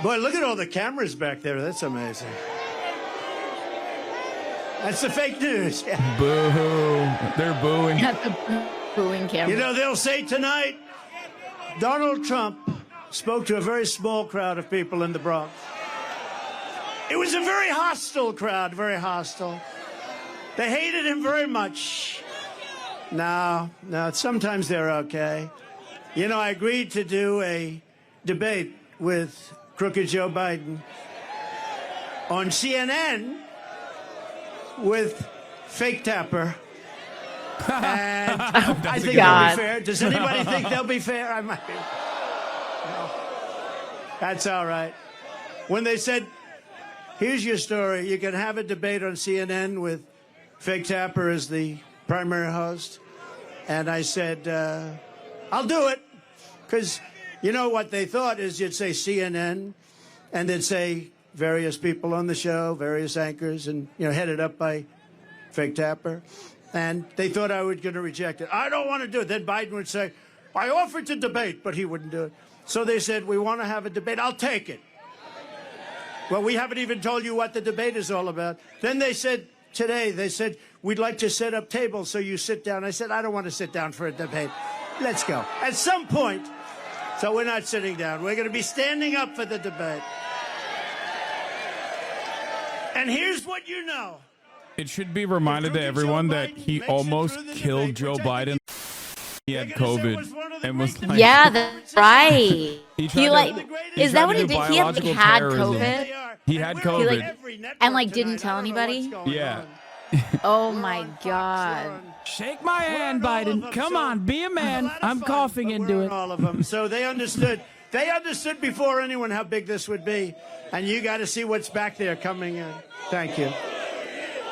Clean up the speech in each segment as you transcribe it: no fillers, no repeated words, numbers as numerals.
Boy, look at all the cameras back there. That's amazing. That's the fake news. Yeah. Boo. They're booing. The booing camera. You know, they'll say tonight, Donald Trump spoke to a very small crowd of people in the Bronx. It was a very hostile crowd, very hostile. They hated him very much. No, sometimes they're okay. You know, I agreed to do a debate with crooked Joe Biden on CNN with fake Tapper. And I think they'll be fair. Does anybody think they'll be fair? I might be. No. That's all right. When they said, here's your story, you can have a debate on CNN with fake Tapper as the primary host. And I said, I'll do it. Because you know what they thought is you'd say CNN and they'd say various people on the show, various anchors, and, you know, headed up by fake Tapper. And they thought I was going to reject it. I don't want to do it. Then Biden would say, I offered to debate, but he wouldn't do it. So they said, we want to have a debate. I'll take it. Well, we haven't even told you what the debate is all about. Then they said, today, they said, we'd like to set up tables so you sit down. I said, I don't want to sit down for a debate. Let's go. At some point, so we're not sitting down. We're going to be standing up for the debate. And here's what you know. It should be reminded to everyone that he almost killed Joe Biden. He had COVID and was like, yeah, that's right. Is that what he did? He had COVID. He had COVID. And didn't tell anybody? Yeah. Oh my God. Shake my hand, Biden. Come on, be a man. I'm coughing into it. All of them. So they understood. They understood before anyone how big this would be. And you got to see what's back there coming in. Thank you.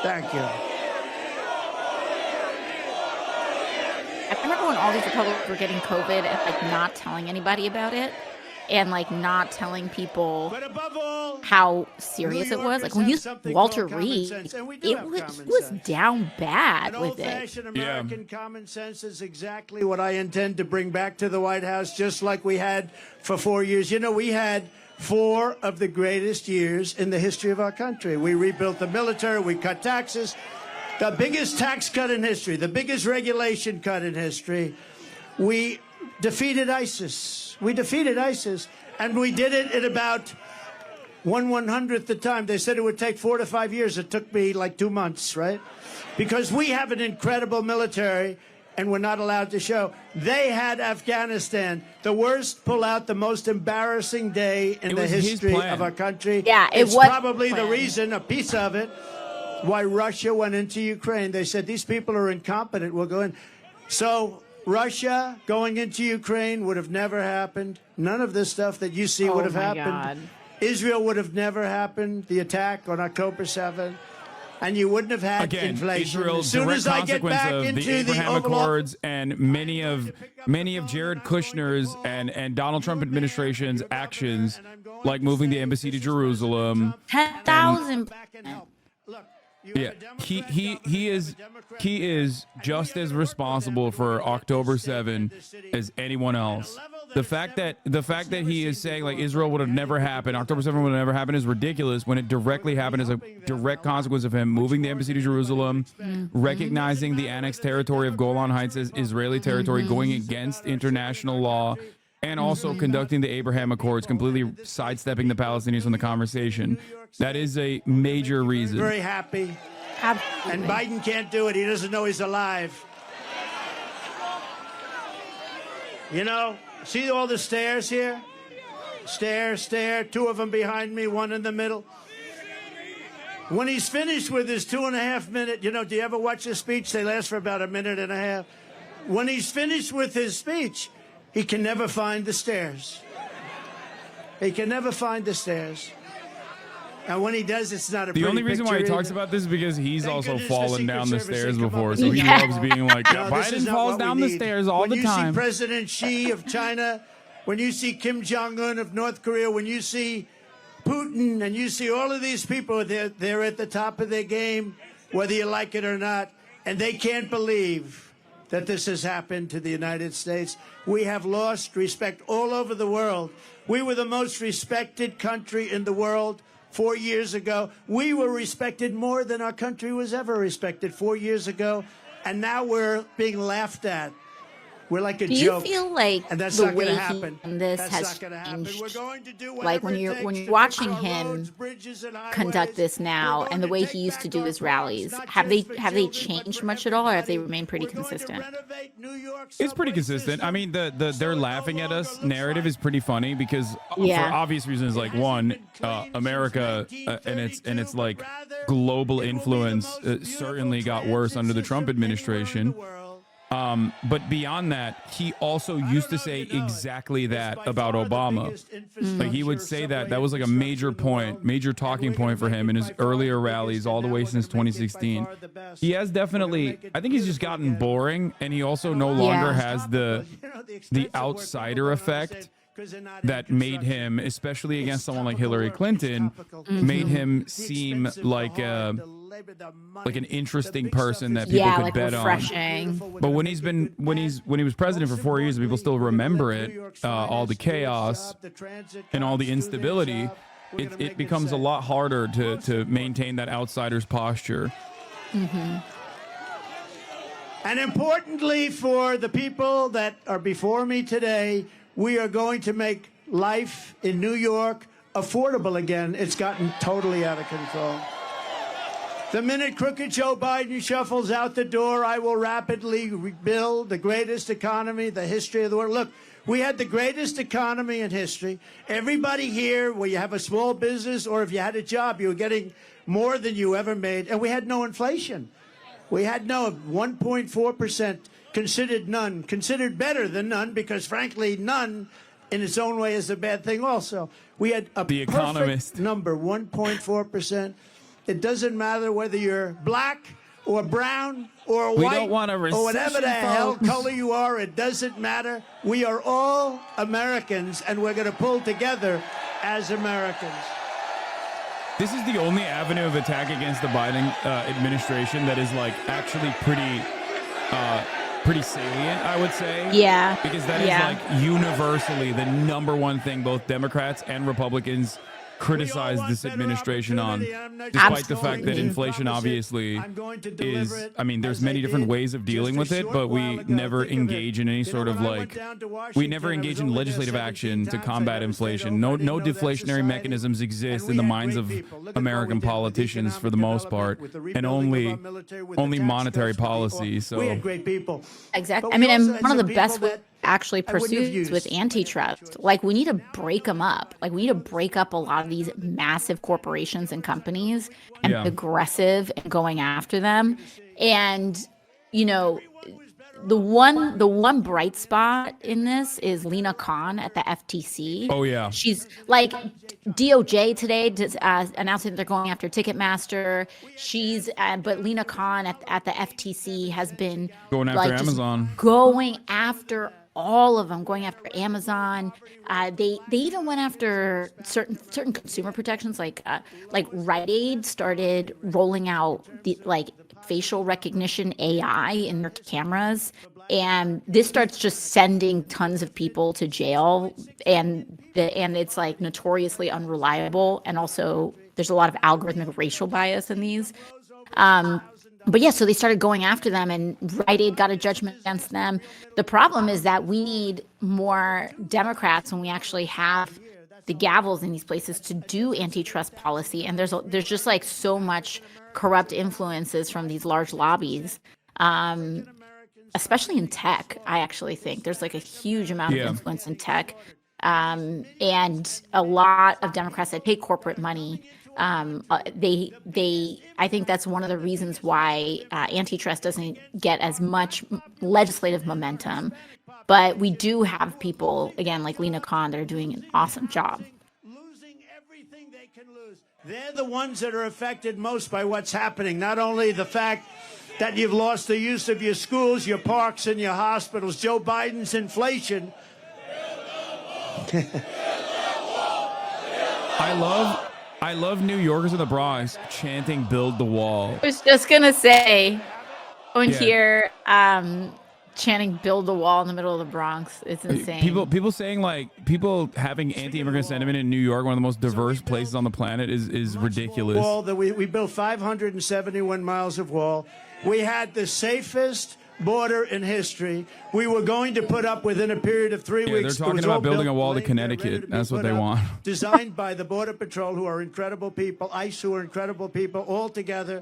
Thank you. I remember when all these Republicans were getting COVID and not telling anybody about it, and not telling people how serious it was. When you Walter Reed, it was down bad with it. Old-fashioned American common sense is exactly what I intend to bring back to the White House, just like we had for 4 years. You know, we had 4 of the greatest years in the history of our country. We rebuilt the military, we cut taxes, the biggest tax cut in history, the biggest regulation cut in history. We defeated ISIS. We defeated ISIS, and we did it in about 1/100th the time. They said it would take 4 to 5 years. It took me 2 months, right? Because we have an incredible military, and we're not allowed to show. They had Afghanistan, the worst pullout, the most embarrassing day in the history of our country. Yeah, it's probably the reason, a piece of it, why Russia went into Ukraine. They said, these people are incompetent. We'll go in. So Russia going into Ukraine would have never happened. None of this stuff that you see would have happened. God. Israel would have never happened, the attack on October 7th. And you wouldn't have had inflation. Israel, as soon direct as I get consequence back of into the Abraham Oval Accords and many of Jared Kushner's and Donald Trump administration's actions, like moving the embassy to Jerusalem. 10,000. Yeah, he is just as responsible for October 7 as anyone else. The fact that he is saying Israel would have never happened, October 7 would have never happened, is ridiculous when it directly happened as a direct consequence of him moving the embassy to Jerusalem, recognizing the annexed territory of Golan Heights as Israeli territory, going against international law, and also conducting the Abraham Accords, completely sidestepping the Palestinians from the conversation. That is a major reason. Very happy. Absolutely. And Biden can't do it. He doesn't know he's alive. You know, see all the stairs here? Stair, 2 of them behind me, 1 in the middle. When he's finished with his 2.5 minute, do you ever watch a speech? They last for about 1.5 minutes. When he's finished with his speech, he can never find the stairs. He can never find the stairs. And when he does, it's not a pretty The only reason why he picture talks either. about this is because he's Thank also goodness fallen the down Secret the Service stairs had come before, up so with he this. loves being like, No, this is Biden not falls what we down the need. stairs all the time. When you see President Xi of China, when you see Kim Jong-un of North Korea, when you see Putin, and you see all of these people, they're at the top of their game, whether you like it or not, and they can't believe that this has happened to the United States. We have lost respect all over the world. We were the most respected country in the world 4 years ago. We were respected more than our country was ever respected 4 years ago. And now we're being laughed at. We're like a joke. Do you feel like and that's the not way gonna he happen. this That's has not gonna happen. changed? We're going to do Like when whatever it you're takes to watching fix our him roads, bridges, and conduct highways. this now, We're and the going way to he take used to back do our his Bronx, rallies, not have just they for have they children, but changed for much at all, or have they everybody. remained pretty We're going to consistent? renovate New York It's pretty subway consistent. I system, mean, so they're it no laughing at us. longer looks Narrative like is pretty funny because Yeah. for obvious reasons, like one, America and its like global influence certainly got worse under the Trump administration. But beyond that, he also used to say exactly that about Obama. Like he would say that was like a major point, major talking point for him in his earlier rallies all the way since 2016. He has definitely, I think he's just gotten boring, and he also no longer has the outsider effect that made him, especially against someone like Hillary Clinton, made him seem like an interesting person that people could like bet refreshing. on. But when he was president for 4 years, and people still remember it, all the chaos and all the instability, it becomes a lot harder to maintain that outsider's posture. And importantly, for the people that are before me today, we are going to make life in New York affordable again. It's gotten totally out of control. The minute crooked Joe Biden shuffles out the door, I will rapidly rebuild the greatest economy, the history of the world. Look, we had the greatest economy in history. Everybody here, where you have a small business or if you had a job, you were getting more than you ever made. And we had no inflation. We had no 1.4%, considered none, considered better than none, because frankly, none in its own way is a bad thing also. We had a The perfect Economist number, 1.4%. It doesn't matter whether you're black or brown or We white don't want a or whatever the recession, hell folks. color you are. It doesn't matter. We are all Americans, and we're going to pull together as Americans. This is the only avenue of attack against the Biden administration that is like actually pretty salient, I would say. Yeah. Because that is like universally the number one thing both Democrats and Republicans criticize this administration on, despite the fact that inflation obviously is, I mean, there's many different ways of dealing with it, but we never engage in any sort of like, we never engage in legislative action to combat inflation. No deflationary mechanisms exist in the minds of American politicians for the most part, and only monetary policy. So We had great people. Exactly. But I we mean, and also had one of some the best people that actually I wouldn't have pursues with used. antitrust, like we need to break them up. Like we need to break up a lot of these massive corporations and companies and Yeah. be aggressive in going after them. And you know, the one bright spot in this is Lena Khan at the FTC. Oh, yeah. She's like DOJ today announcing that they're going after Ticketmaster. She's but Lena Khan at the FTC has been Going after like, just Amazon. going after all of them, going after Amazon. They even went after certain consumer protections, like Rite Aid started rolling out the like facial recognition AI in their cameras, and this starts just sending tons of people to jail, and it's like notoriously unreliable, and also there's a lot of algorithmic racial bias in these. But yeah, so they started going after them, and Rite Aid got a judgment against them. The problem is that we need more Democrats when we actually have the gavels in these places to do antitrust policy. And there's just like so much corrupt influences from these large lobbies, especially in tech. I actually think there's like a huge amount of influence in tech, and a lot of Democrats that pay corporate money. I think that's one of the reasons why antitrust doesn't get as much legislative momentum. But we do have people, again, like Lena Khan, that are doing an awesome job. Losing everything they can lose. They're the ones that are affected most by what's happening. Not only the fact that you've lost the use of your schools, your parks, and your hospitals. Joe Biden's inflation. I love New Yorkers in the Bronx chanting "Build the Wall." I was just gonna say, Yeah. here, chanting "Build the wall" in the middle of the Bronx. It's insane. People saying like people having anti-immigrant sentiment in New York, one of the most diverse places on the planet, is ridiculous. Wall that we built 571 miles of wall. We had the safest border in history. We were going to put up within a period of 3 weeks. They're talking about building a wall to Connecticut. That's what they want. Designed by the Border Patrol, who are incredible people, ICE, who are incredible people, all together.